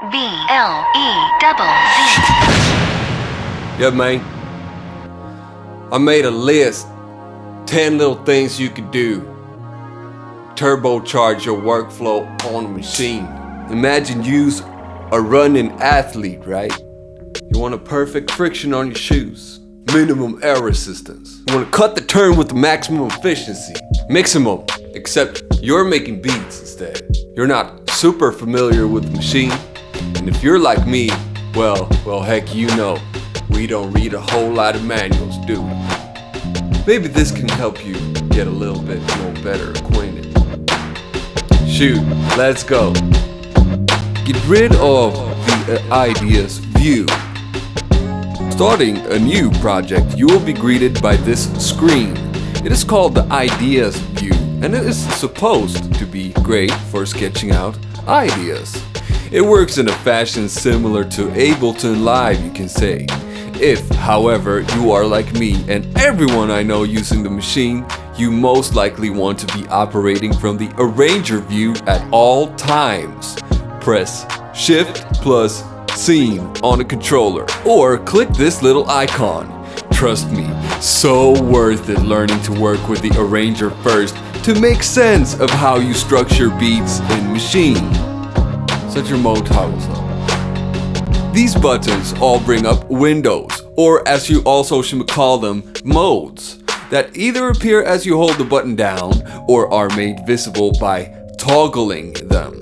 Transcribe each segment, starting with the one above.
BLEZZ. Yeah, man. I made a list. 10 little things you could do. Turbocharge your workflow on a machine. Imagine you's a running athlete, right? You want a perfect friction on your shoes. Minimum air resistance. You want to cut the turn with the maximum efficiency. Maximum. Except you're making beats instead. You're not super familiar with the machine. And if you're like me, well, heck, you know, we don't read a whole lot of manuals, do we? Maybe this can help you get a little bit more better acquainted. Shoot, let's go. Get rid of the ideas view. Starting a new project, you will be greeted by this screen. It is called the ideas view, and it is supposed to be great for sketching out ideas. It works in a fashion similar to Ableton Live, you can say. If, however, you are like me and everyone I know using the machine, you most likely want to be operating from the arranger view at all times. Press Shift plus Scene on a controller or click this little icon. Trust me, so worth it learning to work with the arranger first to make sense of how you structure beats in Machine. Set your mode toggles up. These buttons all bring up windows, or as you also should call them, modes, that either appear as you hold the button down or are made visible by toggling them.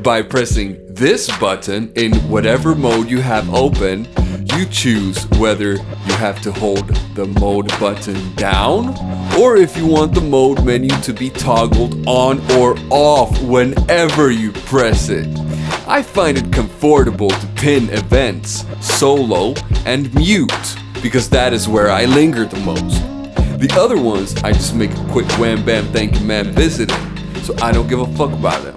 By pressing this button in whatever mode you have open, you choose whether you have to hold the mode button down or if you want the mode menu to be toggled on or off whenever you press it. I find it comfortable to pin events, solo, and mute because that is where I linger the most. The other ones I just make a quick wham bam thank you ma'am visiting, so I don't give a fuck about them.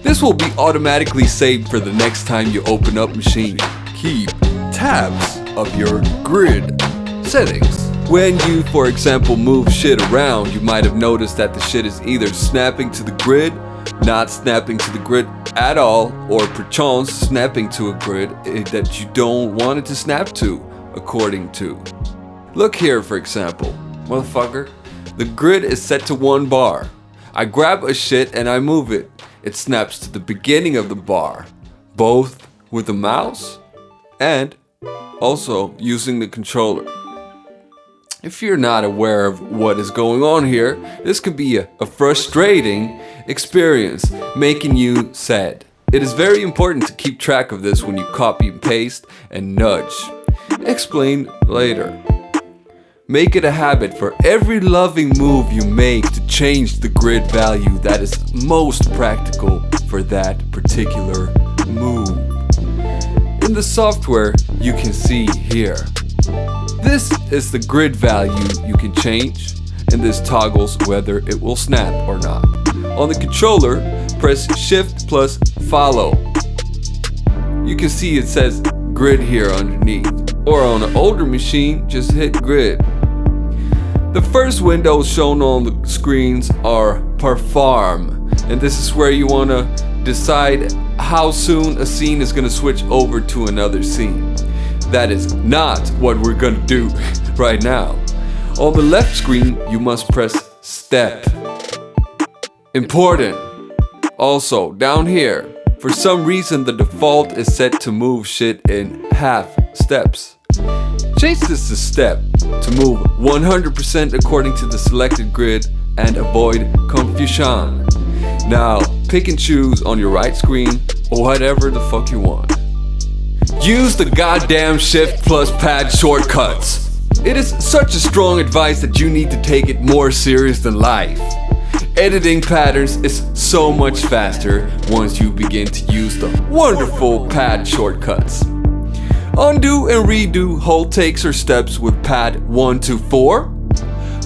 This will be automatically saved for the next time you open up Machine. Keep tabs of your grid settings. When you, for example, move shit around, you might have noticed that the shit is either snapping to the grid, not snapping to the grid at all, or perchance snapping to a grid that you don't want it to snap to, according to. Look here, for example. Motherfucker, the grid is set to 1 bar. I grab a shit and I move it. It snaps to the beginning of the bar, both with the mouse and also using the controller. If you're not aware of what is going on here, this can be a frustrating experience, making you sad. It is very important to keep track of this when you copy and paste and nudge. Explain later. Make it a habit for every loving move you make to change the grid value that is most practical for that particular move. In the software you can see here. This is the grid value you can change, and this toggles whether it will snap or not. On the controller, press Shift plus Follow. You can see it says grid here underneath. Or on an older machine, just hit grid. The first windows shown on the screens are Perform, and this is where you want to decide how soon a scene is going to switch over to another scene. That is not what we're going to do right now. On the left screen, you must press Step. Important. Also, down here, for some reason the default is set to move shit in half steps. Change this to step to move 100% according to the selected grid and avoid confusion. Now, pick and choose on your right screen or whatever the fuck you want. Use the goddamn Shift plus Pad shortcuts. It is such a strong advice that you need to take it more serious than life. Editing patterns is so much faster once you begin to use the wonderful pad shortcuts. Undo and redo whole takes or steps with pad 1 to 4.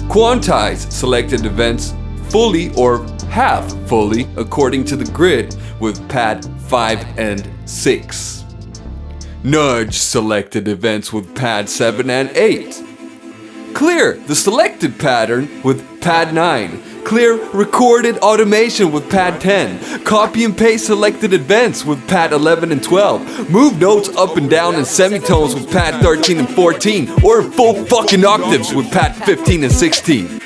Quantize selected events fully or half fully according to the grid with pad 5 and 6. Nudge selected events with pad 7 and 8. Clear the selected pattern with pad 9. clear recorded automation with pad 10. Copy and paste selected events with pad 11 and 12. Move notes up and down in semitones with pad 13 and 14. Or full fucking octaves with pad 15 and 16.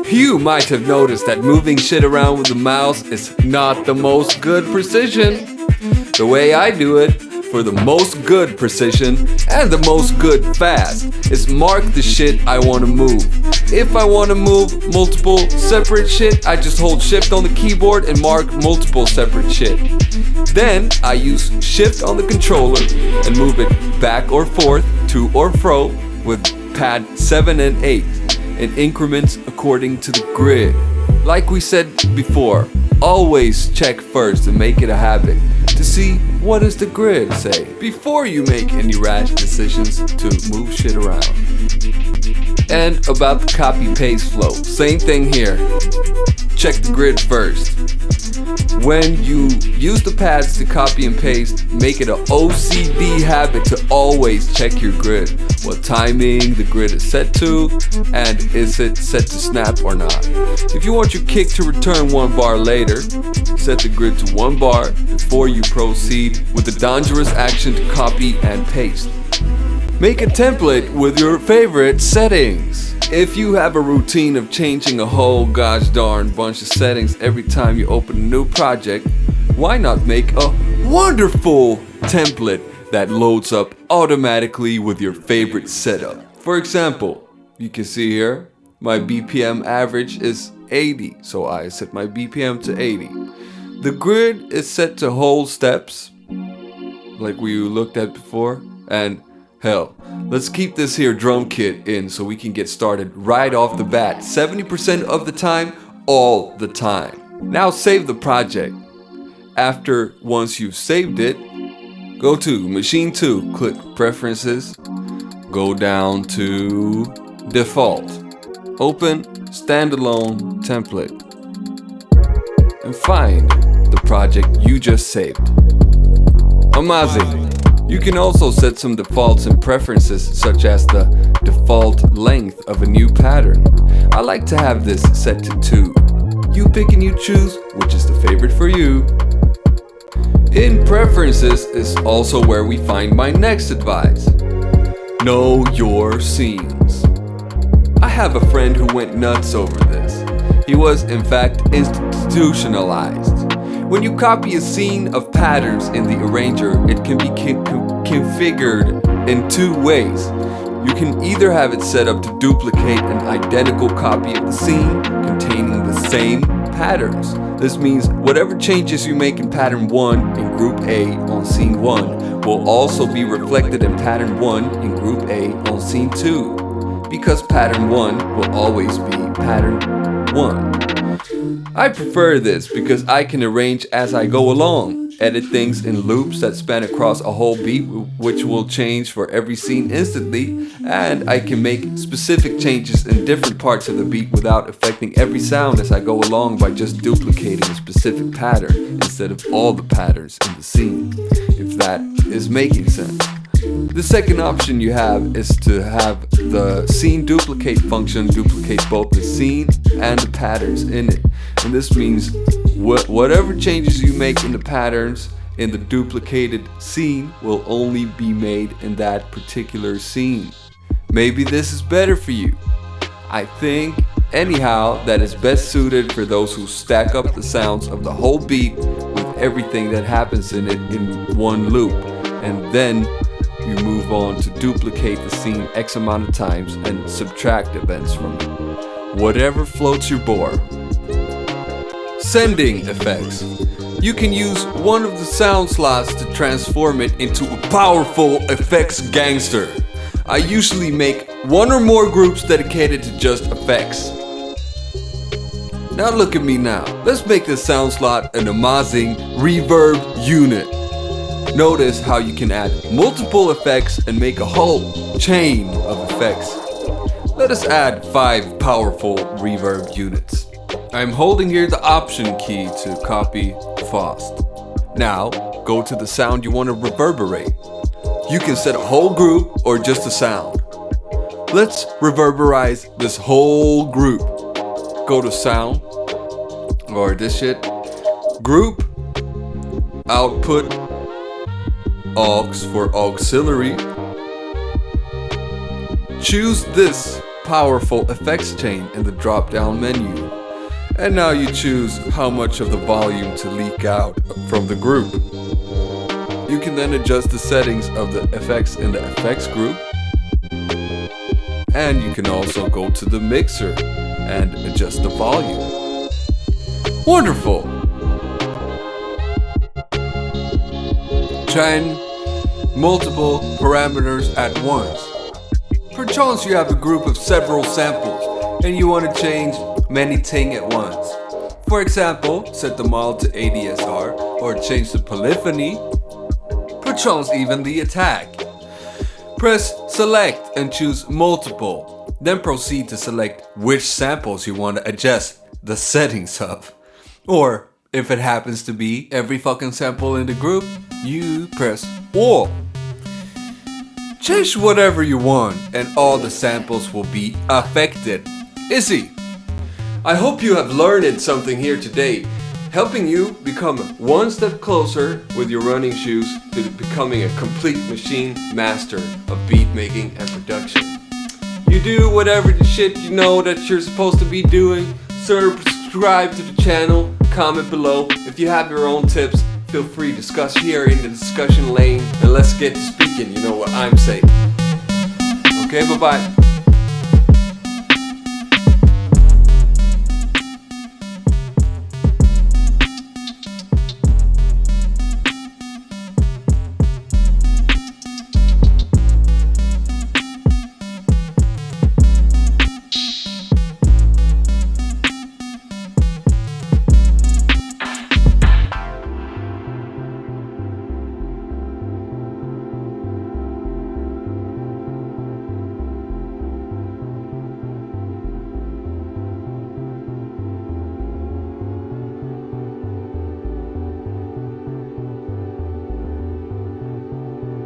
You might have noticed that moving shit around with the mouse is not the most good precision. The way I do it, for the most good precision and the most good fast, is mark the shit I want to move. If I want to move multiple separate shit, I just hold shift on the keyboard and mark multiple separate shit. Then I use shift on the controller and move it back or forth, to or fro with pad 7 and 8 in increments according to the grid. Like we said before, always check first and make it a habit to see what does the grid say before you make any rash decisions to move shit around. And about the copy-paste flow, same thing here. Check the grid first. When you use the pads to copy and paste, make it an OCD habit to always check your grid. What timing the grid is set to, and is it set to snap or not. If you want your kick to return 1 bar later, set the grid to 1 bar before you proceed with the dangerous action to copy and paste. Make a template with your favorite settings. If you have a routine of changing a whole gosh darn bunch of settings every time you open a new project, why not make a wonderful template that loads up automatically with your favorite setup? For example, you can see here, my BPM average is 80, so I set my BPM to 80. The grid is set to whole steps, like we looked at before, and hell, let's keep this here drum kit in so we can get started right off the bat, 70% of the time, all the time. Now save the project. Once you've saved it, go to Machine 2, click Preferences, go down to Default, open Standalone Template, and find the project you just saved. Amazing! You can also set some defaults and preferences, such as the default length of a new pattern. I like to have this set to 2. You pick and you choose which is the favorite for you. In preferences is also where we find my next advice. Know your scenes. I have a friend who went nuts over this. He was in fact institutionalized. When you copy a scene of patterns in the arranger, it can be configured in 2 ways. You can either have it set up to duplicate an identical copy of the scene containing the same patterns. This means whatever changes you make in pattern 1 in group A on scene 1 will also be reflected in pattern 1 in group A on scene 2, because pattern 1 will always be pattern 1. I prefer this because I can arrange as I go along, edit things in loops that span across a whole beat, which will change for every scene instantly, and I can make specific changes in different parts of the beat without affecting every sound as I go along by just duplicating a specific pattern instead of all the patterns in the scene, if that is making sense. The second option you have is to have the scene duplicate function duplicate both the scene and the patterns in it. And this means whatever changes you make in the patterns in the duplicated scene will only be made in that particular scene. Maybe this is better for you. I think, anyhow, that is best suited for those who stack up the sounds of the whole beat with everything that happens in it in one loop, and then you move on to duplicate the scene X amount of times and subtract events from it. Whatever floats your boat. Sending effects. You can use one of the sound slots to transform it into a powerful effects gangster. I usually make 1 or more groups dedicated to just effects. Now look at me now. Let's make this sound slot an amazing reverb unit. Notice how you can add multiple effects and make a whole chain of effects. Let us add 5 powerful reverb units. I'm holding here the Option key to copy fast. Now, go to the sound you want to reverberate. You can set a whole group or just a sound. Let's reverberize this whole group. go to sound, or this shit, group, output, aux for auxiliary. Choose this powerful effects chain in the drop down menu. And now you choose how much of the volume to leak out from the group. You can then adjust the settings of the effects in the effects group. And you can also go to the mixer and adjust the volume. Wonderful! Train multiple parameters at once. Perchance you have a group of several samples and you want to change many things at once. For example, set the model to ADSR or change the polyphony, perchance even the attack. Press select and choose multiple, then proceed to select which samples you want to adjust the settings of. Or if it happens to be every fucking sample in the group, you press all. Change whatever you want and all the samples will be affected. Easy. I hope you have learned something here today, helping you become one step closer with your running shoes to becoming a complete machine master of beat making and production. You do whatever the shit you know that you're supposed to be doing. Subscribe to the channel, comment below. If you have your own tips, feel free to discuss here in the discussion lane, and let's get to speaking. You know what I'm saying. Okay, bye-bye.